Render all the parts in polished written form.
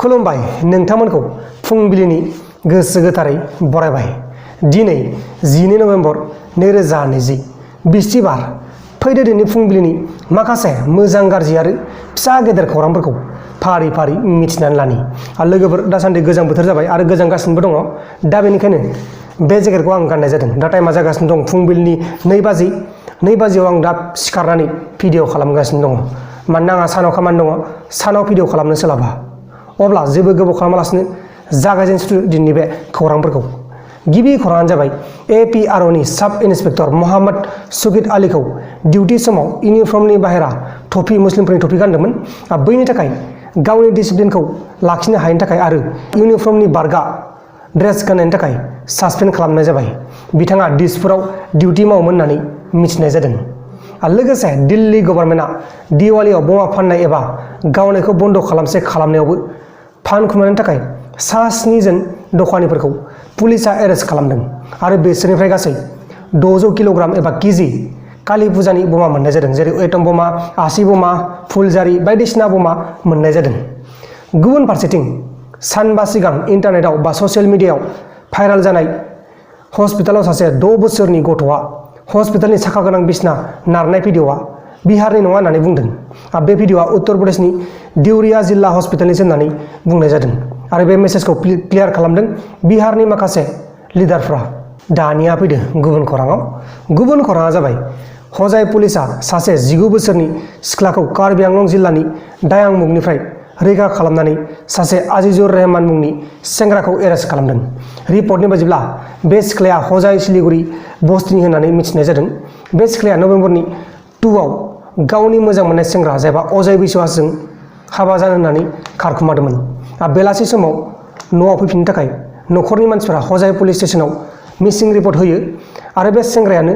खुलुमबाय नोंथांमोनखौ फुंबिलिनि गोसो गोथारै बरायबाय। दिनै 12 नभेम्बर 2020 बिस्थिबार। फैदो दिनै फुंबिलिनि माखासे मोजां गाज्रि आरो फिसा गेदेर खौरांफोरखौ फारि फारि मिथिनानै लानि। लोगोफोर दासान्दि गोजां बोथोर जाबाय आरो गोजांगासिनोबो दङ। दा बेनिखायनो बे जेकेटखौ आं गाननाय जादों। दा टाइमा जागासिनो दं फुंबिलिनि 2 बाजि। 2 बाजियाव आं दा सिखारनानै भिडिअ खालामगासिनो दङ। मानोना आंहा सानाव खामानि दङ, सानाव भिडिअ खालामनो सोलाबा। अब्ला जेबो गोबाव खालामालासिनो जागायजेनसै दिनैनि बे खौरांफोरखौ। गिबि खौराङानो जाबाय APROनि साब इन्सपेक्टर मोहम्मद सुगित आलीखौ डिउटी समाव इउनिफर्मनि बाहेरा टफि मुस्लिमफोरनि टफि गानदोंमोन। बैनि थाखाय गावनि डिसिप्लिनखौ लाखिनो हायैनि थाखाय आरो इउनिफर्मनि बारगा ड्रेस गाननायनि थाखाय सासपेन्ड खालामनाय जाबाय। बिथाङा दिसपुराव डिउटी मावोमोन होननानै मिथिनाय जादों। लोगोसे दिल्ली गभर्नमेन्टआ दिवालियाव बमा फाननाय एबा गावनायखौ बन्द खालामनायावबो फान खुंनायनि थाखाय 7 जन दखानिफोरखौ पुलिसआ एरेस्ट खालामदों आरो बिसोरनिफ्राय गासै 600 किल'ग्राम एबा केजि कालि फुजानि बमा मोननाय जादों, जेरै एटम बमा, आसि बमा, फुलजारि बायदिसिना बमा मोननाय जादों। गुबुन फारसेथिं सानबा सिगां इन्टारनेटआव बा ससियेल मिडियायाव भाइरेल जानाय हस्पिटालाव सासे 6 बोसोरनि गथ'आ हस्पिटालनि साखा गोनां बिसना नारनाय भिडिअआ बिहारनि नङा होननानै बुंदों। बे भिडिअआ उत्तर प्रदेशनि देवरिया जिल्ला हस्पिटालनिसो होननानै बुंनाय जादों आरो बे मेसेजखौ क्लियार खालामदों बिहारनि माखासे लिडारफ्रा। दानिया फैदो गुबुन खौराङाव। गुबुन खौराङा जाबाय हजाय पुलिसआ सासे 19 बोसोरनि सिख्लाखौ कार्बि आंलं जिल्लानि दायां मुगनिफ्राय रैखा खालामनानै सासे आजिजुर रहमान मुंनि सेंग्राखौ एरेस्ट खालामदों। रिपर्टनि बायदिब्ला बे सिख्लाया हजाय सिलिगुरि बस्तिनि होननानै मिथिनाय जादों। बे सिख्लाया नभेम्बरनि 2आव गावनि मोजां मोननाय सेंग्रा जायबा अजय बिश्वासजों हाबा जानो होननानै खारखुमादोंमोन। बेलासि समाव न'आव फैफिननो थाखाय न'खरनि मानसिफोरा हजाय पुलिस स्टेशनाव मिसिं रिपर्ट होयो आरो बे सेंग्रायानो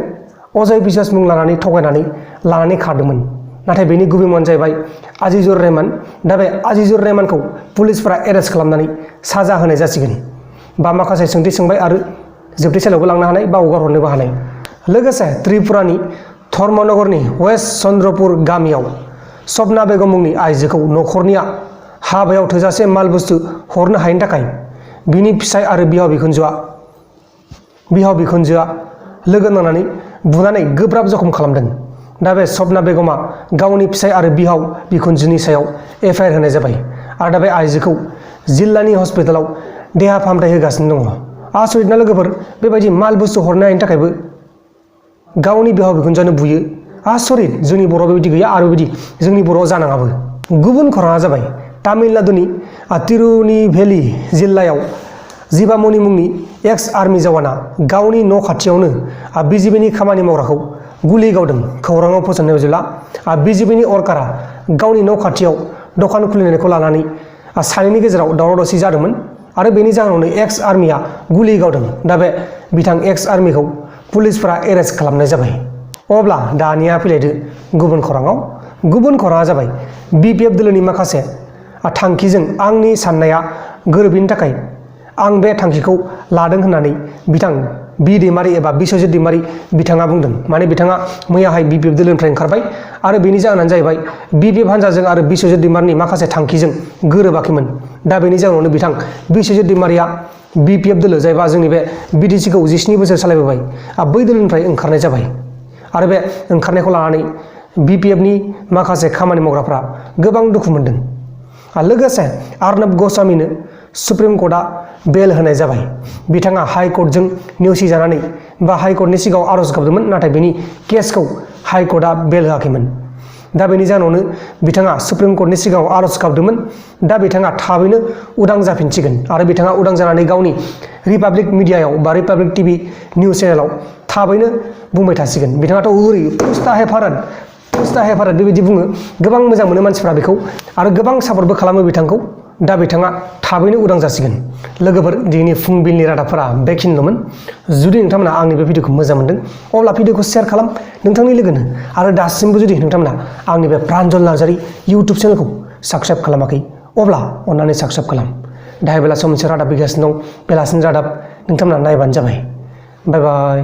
अजय बिश्वास मुं लानानै थगायनानै लानानै खारदोंमोन। नाथाय बेनि गुबै मुङानो जाहैबाय आजिजुर रहमान। दा बे आजिजुर रहमानखौ पुलिसफोरा एरेस्ट खालामनानै साजा होनाय जासिगोन बा माखासे सोंथि सोंबाय आरो जोबथेसालियावबो लांनो हानाय बा हगार हरनोबो हानाय। लोगोसे त्रिपुरानि धर्मनगरनि वेस्ट चन्द्रपुर गामियाव सपना बेगम मुंनि आइजोखौ न'खरनिया हाबायाव थोजासे माल बुस्थु हरनो हायैनि थाखाय बिनि फिसाय आरो बिहाव बिखुनजोआ लोगो नांनानै बुनानै गोब्राब जखम खालामदों। दा बे सपना बेगमा गावनि फिसाय आरो बिहाव बिखुनजोनि सायाव FIR होनाय जाबाय आरो दा बे आइजोखौ जिल्लानि हस्पिटालाव देहा फाहामथाय होगासिनो दङ। आसरित ना लोगोफोर, बेबायदि माल बुस्थु हरनो हायैनि थाखायबो गावनि बिहाव बिखुनजोआनो बुयो। आसरित, जोंनि बर'आव बेबायदि गैया आरो बेबायदि जोंनि बर'आव जानाङाबो। गुबुन खौराङा जाबाय तामिलनाडुनि तिरुनेलभेली जिल्लायाव जिबामणि मुंनि एक्स आर्मि जवाना गावनि न' खाथियावनो BJPनि खामानि मावग्राखौ गुलि गावदों। खौराङाव फोसावनाय बायदिब्ला BJPनि वर्कारा गावनि न' खाथियाव दखान खुलिनायखौ लानानै सानैनि गेजेराव दावराव दावसि जादोंमोन आरो बेनि जाहोनावनो एक्स आर्मिया गुलि गावदों। दा बे बिथां एक्स आर्मिखौ पुलिसफोरा एरेस्ट खालामनाय जाबाय। अब्ला दानिया फैलायदो गुबुन खौराङाव। गुबुन खौराङा जाबाय BPF दोलोनि माखासे थांखिजों आंनि साननाया गोरोबैनि थाखाय आं बे थांखिखौ लादों होननानै बिथां बि दैमारि एबा बिस्वजित दैमारि बिथाङा बुंदों। माने बिथाङा मैयाहाय BPF दोलोनिफ्राय ओंखारबाय आरो बेनि जाहोनानो जाहैबाय BPF हान्जाजों आरो बिस्वजित दैमारिनि माखासे थांखिजों गोरोबाखैमोन। दा बेनि जाहोनावनो बिथां बिस्वजित दैमारिया BPF दोलो जायबा जोंनि बे BTCखौ 17 बोसोर सालायबोबाय बै दोलोनिफ्राय ओंखारनाय जाबाय आरो बे ओंखारनायखौ लानानै BPFनि माखासे खामानि मावग्राफ्रा गोबां दुखु मोनदों। लोगोसे अर्नब ग'स्वामीनो सुप्रिम कर्टआ बेल होनाय जाबाय। बिथाङा हाइकर्टजों नेवसिजानानै बा हाइकर्टनि सिगाङाव आर'ज गाबदोंमोन, नाथाय बेनि केसखौ हाइकर्टआ बेल होआखैमोन। दा बेनि जाहोनावनो बिथाङा सुप्रिम कर्टनि सिगाङाव आर'ज गाबदोंमोन। दा बिथाङा थाबैनो उदां जाफिनसिगोन आरो बिथाङा उदां जानानै गावनि रिपाब्लिक मिडियायाव बा रिपाब्लिक TV निउस चेनेलाव थाबैनो बुंबाय थासिगोन। बिथाङाथ' ओरै पुस्ता है भारत बेबायदि बुङो। गोबां मोजां मोनो मानसिफ्रा बेखौ आरो गोबां सापर्टबो खालामो बिथांखौ। दा बिथाङा थाबैनो उदां जासिगोन। लोगोफोर, दिनैनि फुंबिलिनि रादाबफोरा बेखिनिल'मोन। जुदि नोंथांमोना आंनि बे भिडिअखौ मोजां मोनदों अब्ला भिडिअखौ शेयार खालाम नोंथांनि लोगोनो। आरो दासिमबो जुदि नोंथांमोना आंनि बे प्रान्जल नार्जारि इउटुब चेनेलखौ साबस्क्राइब खालामाखै अब्ला अन्नानै साबस्क्राइब खालाम। दाहाय बेलासियाव मोनसे रादाब फैगासिनो दं, बेलासिनि रादाब नोंथांमोना नायबानो जाबाय। बाय बाय।